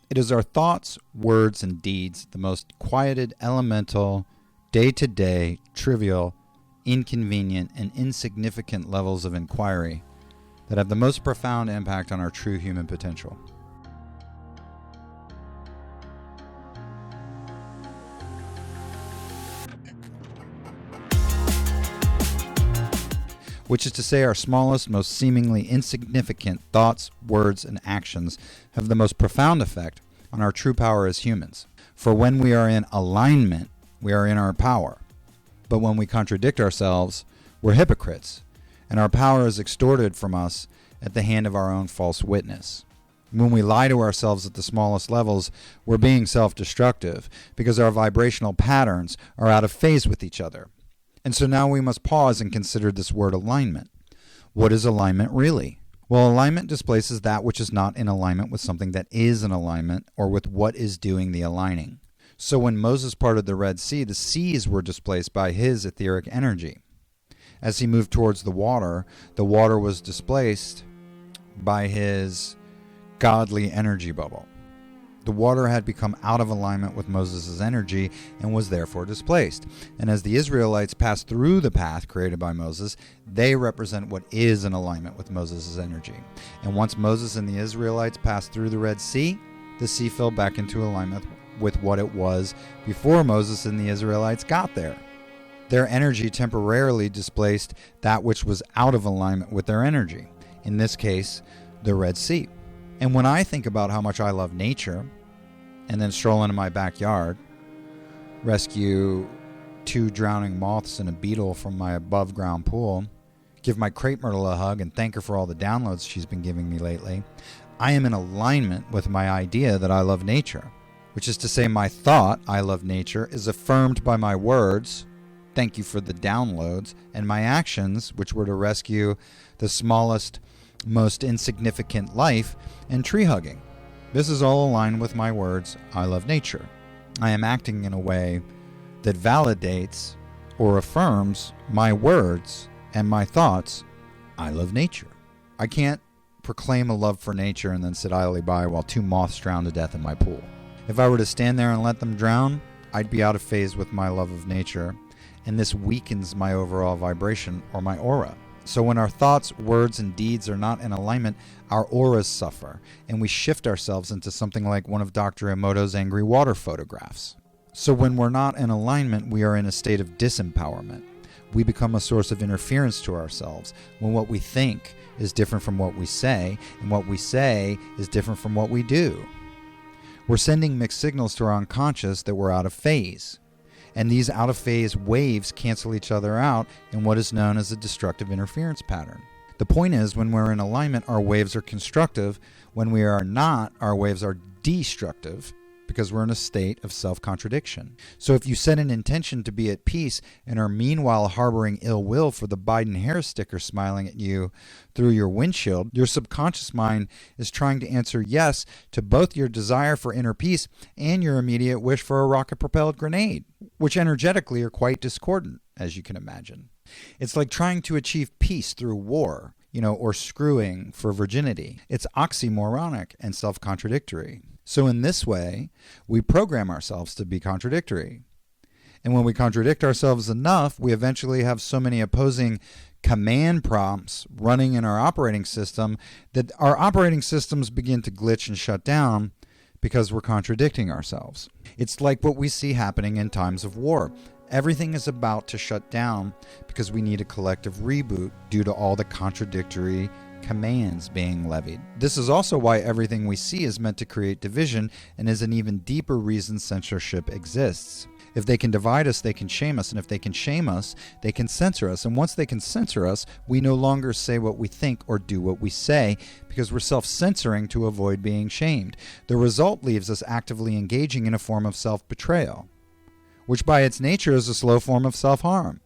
It is our thoughts, words, and deeds, the most quieted, elemental, day-to-day, trivial, inconvenient, and insignificant levels of inquiry that have the most profound impact on our true human potential. Which is to say, our smallest, most seemingly insignificant thoughts, words, and actions have the most profound effect on our true power as humans. For when we are in alignment, we are in our power. But when we contradict ourselves, we're hypocrites, and our power is extorted from us at the hand of our own false witness. When we lie to ourselves at the smallest levels, we're being self-destructive because our vibrational patterns are out of phase with each other. And so now we must pause and consider this word alignment. What is alignment really? Well, alignment displaces that which is not in alignment with something that is in alignment or with what is doing the aligning. So when Moses parted the Red Sea, the seas were displaced by his etheric energy. As he moved towards the water was displaced by his godly energy bubble. The water had become out of alignment with Moses' energy and was therefore displaced. And as the Israelites passed through the path created by Moses, they represent what is in alignment with Moses' energy. And once Moses and the Israelites passed through the Red Sea, the sea fell back into alignment with what it was before Moses and the Israelites got there. Their energy temporarily displaced that which was out of alignment with their energy, in this case, the Red Sea. And when I think about how much I love nature, and then stroll into my backyard, rescue 2 drowning moths and a beetle from my above-ground pool, give my crepe myrtle a hug and thank her for all the downloads she's been giving me lately, I am in alignment with my idea that I love nature, which is to say my thought, I love nature, is affirmed by my words, thank you for the downloads, and my actions, which were to rescue the smallest, most insignificant life, and tree hugging. This is all aligned with my words, I love nature. I am acting in a way that validates or affirms my words and my thoughts, I love nature. I can't proclaim a love for nature and then sit idly by while 2 moths drown to death in my pool. If I were to stand there and let them drown, I'd be out of phase with my love of nature, and this weakens my overall vibration or my aura. So when our thoughts, words, and deeds are not in alignment, our auras suffer, and we shift ourselves into something like one of Dr. Emoto's angry water photographs. So when we're not in alignment, we are in a state of disempowerment. We become a source of interference to ourselves when what we think is different from what we say, and what we say is different from what we do. We're sending mixed signals to our unconscious that we're out of phase. And these out-of-phase waves cancel each other out in what is known as a destructive interference pattern. The point is, when we're in alignment, our waves are constructive. When we are not, our waves are destructive because we're in a state of self-contradiction. So if you set an intention to be at peace and are meanwhile harboring ill will for the Biden hair sticker smiling at you through your windshield, your subconscious mind is trying to answer yes to both your desire for inner peace and your immediate wish for a rocket-propelled grenade, which energetically are quite discordant, as you can imagine. It's like trying to achieve peace through war, or screwing for virginity. It's oxymoronic and self-contradictory. So in this way, we program ourselves to be contradictory. And when we contradict ourselves enough, we eventually have so many opposing command prompts running in our operating system that our operating systems begin to glitch and shut down because we're contradicting ourselves. It's like what we see happening in times of war. Everything is about to shut down because we need a collective reboot due to all the contradictory commands being levied. This is also why everything we see is meant to create division and is an even deeper reason censorship exists. If they can divide us, they can shame us. And if they can shame us, they can censor us. And once they can censor us, we no longer say what we think or do what we say because we're self-censoring to avoid being shamed. The result leaves us actively engaging in a form of self-betrayal, which by its nature is a slow form of self-harm.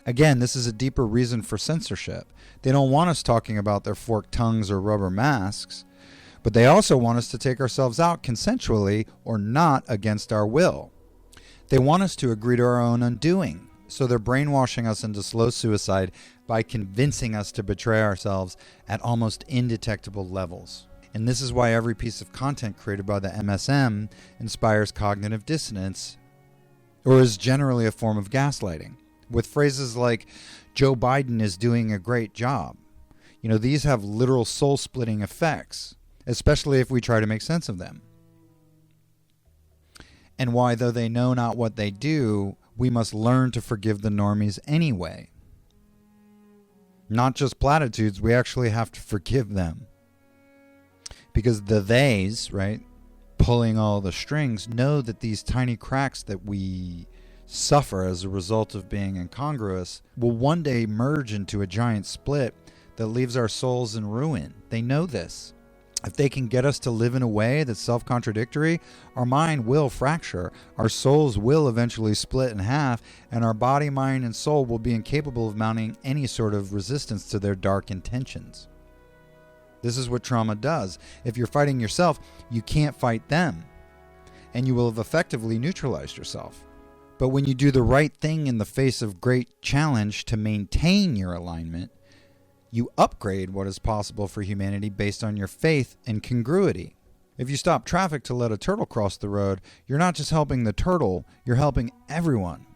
Again, this is a deeper reason for censorship. They don't want us talking about their forked tongues or rubber masks, but they also want us to take ourselves out consensually or not against our will. They want us to agree to our own undoing, so they're brainwashing us into slow suicide by convincing us to betray ourselves at almost indetectable levels. And this is why every piece of content created by the MSM inspires cognitive dissonance, or is generally a form of gaslighting, with phrases like, Joe Biden is doing a great job. These have literal soul-splitting effects, especially if we try to make sense of them. And why, though they know not what they do, we must learn to forgive the normies anyway. Not just platitudes, we actually have to forgive them. Because the theys, right, pulling all the strings, know that these tiny cracks that we suffer as a result of being incongruous will one day merge into a giant split that leaves our souls in ruin. They know this. If they can get us to live in a way that's self-contradictory, our mind will fracture, our souls will eventually split in half, and our body, mind, and soul will be incapable of mounting any sort of resistance to their dark intentions. This is what trauma does. If you're fighting yourself, you can't fight them, and you will have effectively neutralized yourself. But when you do the right thing in the face of great challenge to maintain your alignment, you upgrade what is possible for humanity based on your faith and congruity. If you stop traffic to let a turtle cross the road, you're not just helping the turtle, you're helping everyone.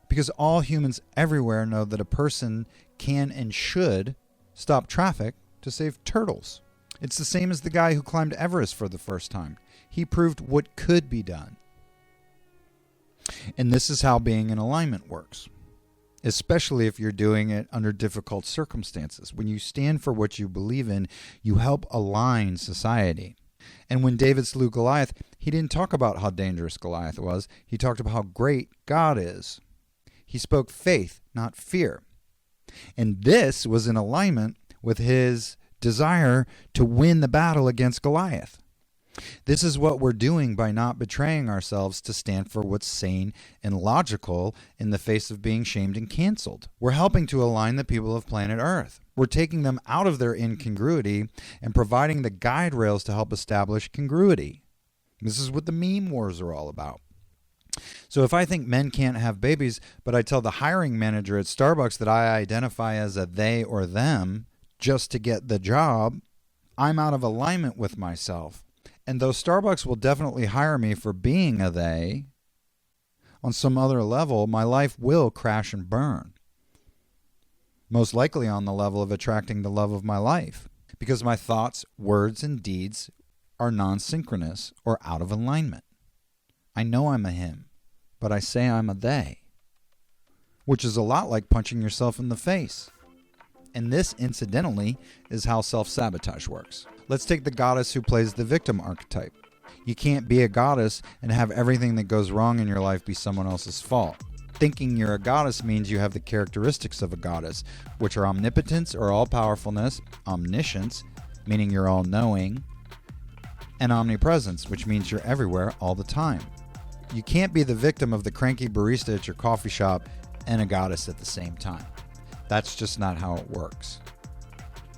Because all humans everywhere know that a person can and should stop traffic to save turtles. It's the same as the guy who climbed Everest for the first time. He proved what could be done. And this is how being in alignment works. Especially if you're doing it under difficult circumstances. When you stand for what you believe in, you help align society. And when David slew Goliath, he didn't talk about how dangerous Goliath was. He talked about how great God is. He spoke faith, not fear. And this was in alignment with his desire to win the battle against Goliath. This is what we're doing by not betraying ourselves to stand for what's sane and logical in the face of being shamed and canceled. We're helping to align the people of planet Earth. We're taking them out of their incongruity and providing the guide rails to help establish congruity. This is what the meme wars are all about. So if I think men can't have babies, but I tell the hiring manager at Starbucks that I identify as a they or them just to get the job, I'm out of alignment with myself. And though Starbucks will definitely hire me for being a they, on some other level, my life will crash and burn. Most likely on the level of attracting the love of my life, because my thoughts, words, and deeds are non-synchronous or out of alignment. I know I'm a him, but I say I'm a they, which is a lot like punching yourself in the face. And this, incidentally, is how self-sabotage works. Let's take the goddess who plays the victim archetype. You can't be a goddess and have everything that goes wrong in your life be someone else's fault. Thinking you're a goddess means you have the characteristics of a goddess, which are omnipotence or all-powerfulness, omniscience, meaning you're all-knowing, and omnipresence, which means you're everywhere all the time. You can't be the victim of the cranky barista at your coffee shop and a goddess at the same time. That's just not how it works.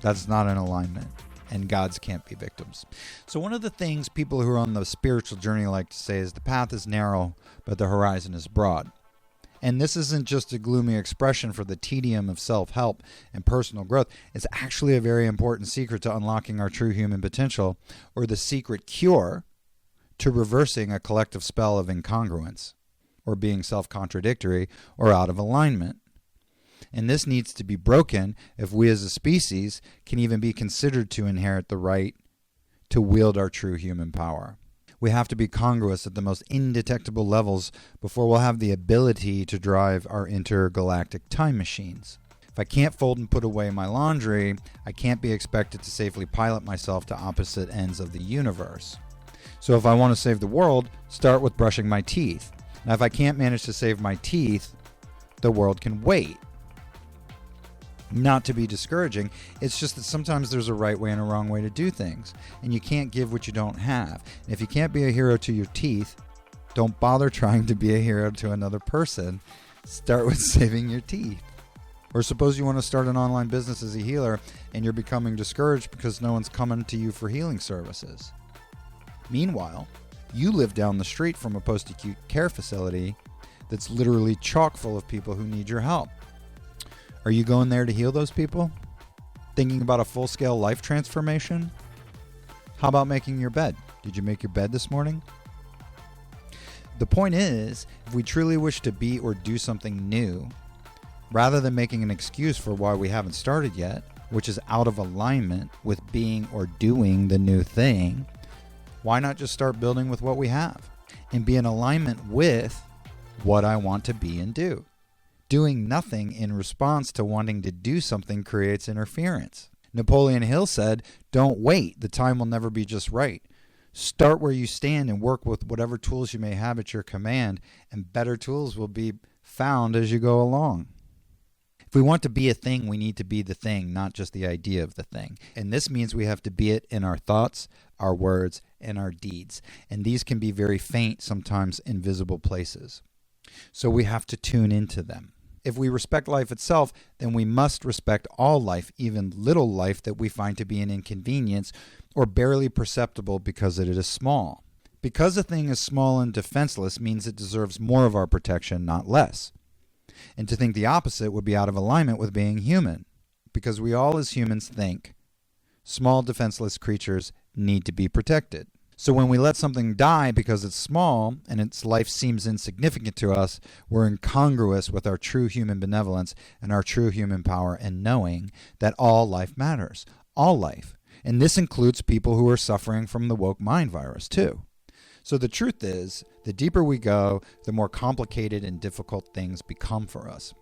That's not an alignment. And gods can't be victims. So one of the things people who are on the spiritual journey like to say is the path is narrow, but the horizon is broad. And this isn't just a gloomy expression for the tedium of self-help and personal growth. It's actually a very important secret to unlocking our true human potential, or the secret cure to reversing a collective spell of incongruence, or being self-contradictory, or out of alignment. And this needs to be broken if we as a species can even be considered to inherit the right to wield our true human power. We have to be congruous at the most indetectable levels before we'll have the ability to drive our intergalactic time machines. If I can't fold and put away my laundry, I can't be expected to safely pilot myself to opposite ends of the universe. So if I want to save the world, start with brushing my teeth. Now if I can't manage to save my teeth, the world can wait. Not to be discouraging, it's just that sometimes there's a right way and a wrong way to do things, and you can't give what you don't have. And if you can't be a hero to your teeth, don't bother trying to be a hero to another person. Start with saving your teeth. Or suppose you want to start an online business as a healer and you're becoming discouraged because no one's coming to you for healing services. Meanwhile, you live down the street from a post-acute care facility that's literally chock full of people who need your help. Are you going there to heal those people? Thinking about a full-scale life transformation? How about making your bed? Did you make your bed this morning? The point is, if we truly wish to be or do something new, rather than making an excuse for why we haven't started yet, which is out of alignment with being or doing the new thing, why not just start building with what we have and be in alignment with what I want to be and do? Doing nothing in response to wanting to do something creates interference. Napoleon Hill said, "Don't wait. The time will never be just right. Start where you stand and work with whatever tools you may have at your command, and better tools will be found as you go along." If we want to be a thing, we need to be the thing, not just the idea of the thing. And this means we have to be it in our thoughts, our words, and our deeds. And these can be very faint, sometimes invisible places. So we have to tune into them. If we respect life itself, then we must respect all life, even little life that we find to be an inconvenience or barely perceptible because it is small. Because a thing is small and defenseless means it deserves more of our protection, not less. And to think the opposite would be out of alignment with being human, because we all as humans think small defenseless creatures need to be protected. So when we let something die because it's small and its life seems insignificant to us, we're incongruous with our true human benevolence and our true human power, and knowing that all life matters. All life. And this includes people who are suffering from the woke mind virus too. So the truth is, the deeper we go, the more complicated and difficult things become for us.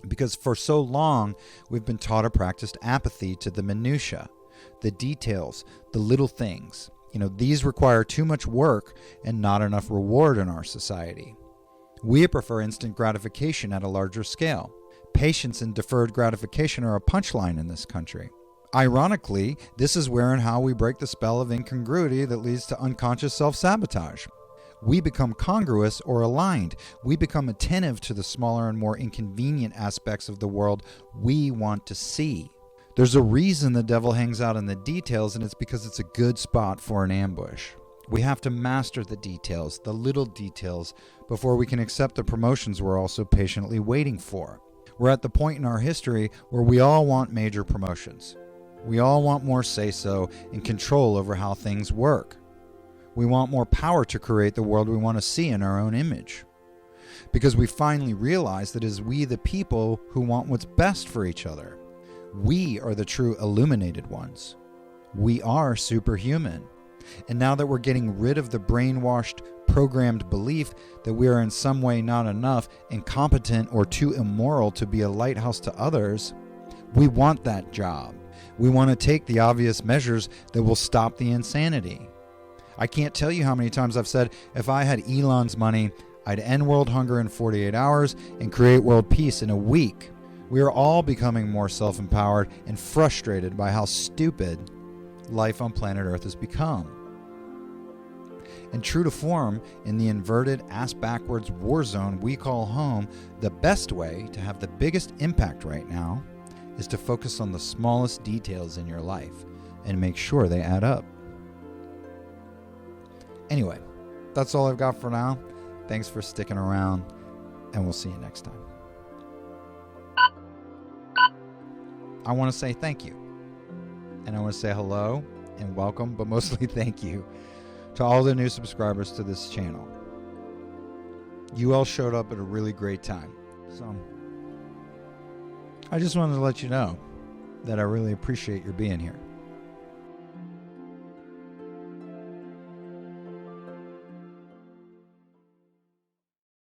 Because for so long, we've been taught or practiced apathy to the minutia, the details, the little things. These require too much work and not enough reward in our society. We prefer instant gratification at a larger scale. Patience and deferred gratification are a punchline in this country. Ironically, this is where and how we break the spell of incongruity that leads to unconscious self-sabotage. We become congruous or aligned. We become attentive to the smaller and more inconvenient aspects of the world we want to see. There's a reason the devil hangs out in the details, and it's because it's a good spot for an ambush. We have to master the details, the little details, before we can accept the promotions we're also patiently waiting for. We're at the point in our history where we all want major promotions. We all want more say-so and control over how things work. We want more power to create the world we want to see in our own image. Because we finally realize that it is we the people who want what's best for each other. We are the true illuminated ones. We are superhuman. And now that we're getting rid of the brainwashed, programmed belief that we are in some way not enough, incompetent, or too immoral to be a lighthouse to others, we want that job. We want to take the obvious measures that will stop the insanity. I can't tell you how many times I've said, if I had Elon's money, I'd end world hunger in 48 hours and create world peace in a week. We are all becoming more self-empowered and frustrated by how stupid life on planet Earth has become. And true to form, in the inverted, ass-backwards war zone we call home, the best way to have the biggest impact right now is to focus on the smallest details in your life and make sure they add up. Anyway, that's all I've got for now. Thanks for sticking around, and we'll see you next time. I want to say thank you. And I want to say hello and welcome, but mostly thank you to all the new subscribers to this channel. You all showed up at a really great time. So I just wanted to let you know that I really appreciate your being here.